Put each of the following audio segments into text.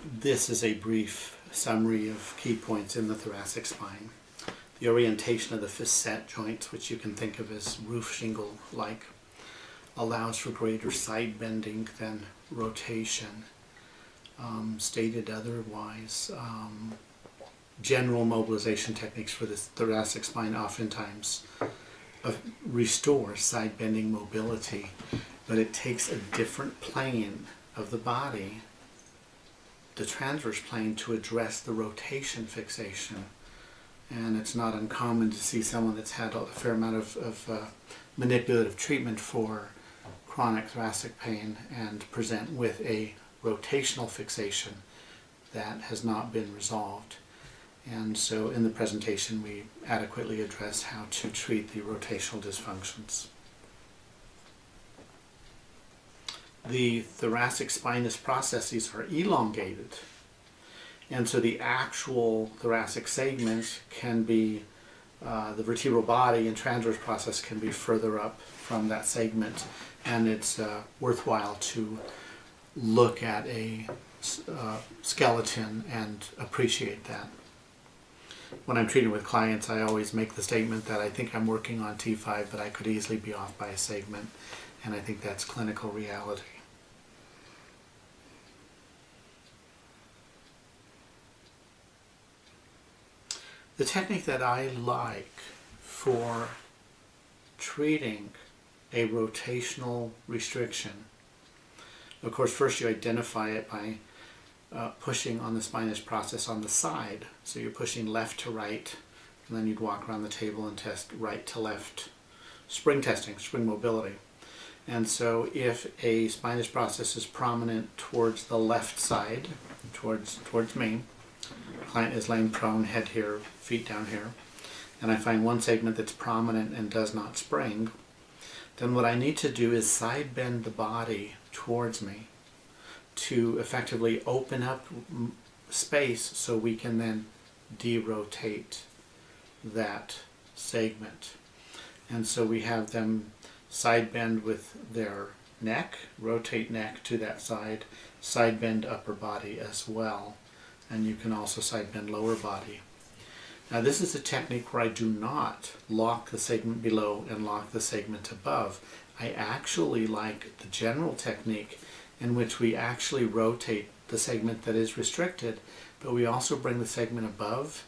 This is a brief summary of key points in the thoracic spine. The orientation of the facet joints, which you can think of as roof shingle-like, allows for greater side bending than rotation. Stated otherwise, general mobilization techniques for the thoracic spine oftentimes restore side bending mobility, but it takes a different plane of the body, the transverse plane, to address the rotation fixation. And it's not uncommon to see someone that's had a fair amount of manipulative treatment for chronic thoracic pain and present with a rotational fixation that has not been resolved. And so in the presentation we adequately address how to treat the rotational dysfunctions. The thoracic spinous processes are elongated, and so the actual thoracic segment can be, the vertebral body and transverse process can be further up from that segment, and it's worthwhile to look at a skeleton and appreciate that. When I'm treating with clients, I always make the statement that I think I'm working on T5, but I could easily be off by a segment, and I think that's clinical reality. The technique that I like for treating a rotational restriction, of course, first you identify it by pushing on the spinous process on the side. So you're pushing left to right, and then you'd walk around the table and test right to left. Spring testing, spring mobility. And so if a spinous process is prominent towards the left side, towards me, client is laying prone, head here, feet down here, and I find one segment that's prominent and does not spring, then what I need to do is side bend the body towards me to effectively open up space so we can then derotate that segment. And so we have them side bend with their neck, rotate neck to that side bend upper body as well. And you can also side bend lower body. Now this is a technique where I do not lock the segment below and lock the segment above. I actually like the general technique in which we actually rotate the segment that is restricted, but we also bring the segment above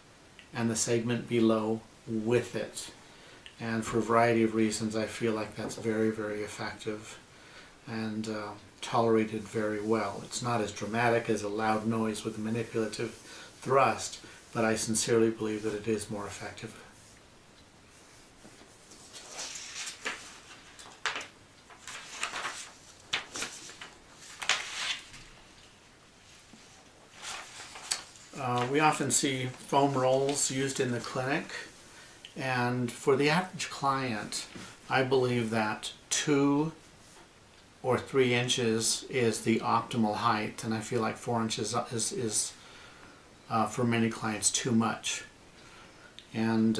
and the segment below with it. And for a variety of reasons, I feel like that's very, very effective and tolerated very well. It's not as dramatic as a loud noise with a manipulative thrust, but I sincerely believe that it is more effective. We often see foam rolls used in the clinic, and for the average client, I believe that 2 or 3 inches is the optimal height, and I feel like 4 inches is for many clients too much. And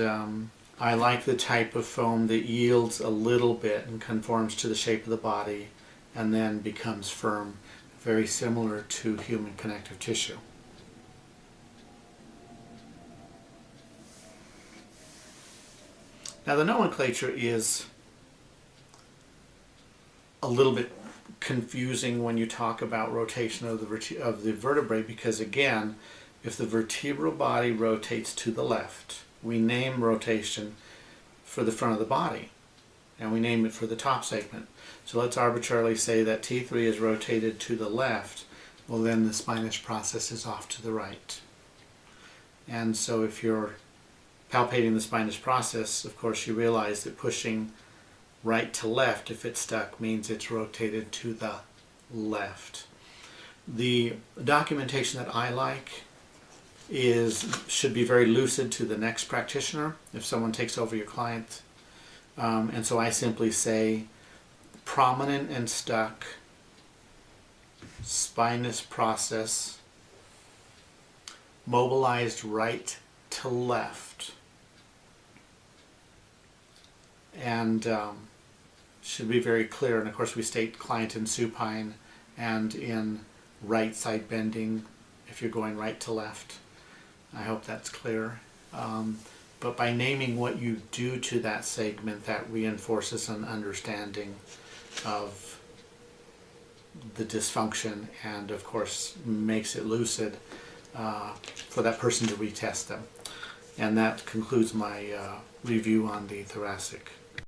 I like the type of foam that yields a little bit and conforms to the shape of the body and then becomes firm, very similar to human connective tissue. Now the nomenclature is a little bit confusing when you talk about rotation of the vertebrae, because again, if the vertebral body rotates to the left, we name rotation for the front of the body, and we name it for the top segment. So let's arbitrarily say that T3 is rotated to the left, well then the spinous process is off to the right. And so if you're palpating the spinous process, of course you realize that pushing right to left, if it's stuck, means it's rotated to the left. The documentation that I like should be very lucid to the next practitioner if someone takes over your client. And so I simply say prominent and stuck spinous process, mobilized right to left, and should be very clear. And of course we state client in supine and in right side bending if you're going right to left. I hope that's clear. But by naming what you do to that segment, that reinforces an understanding of the dysfunction and, of course, makes it lucid for that person to retest them. And that concludes my review on the thoracic.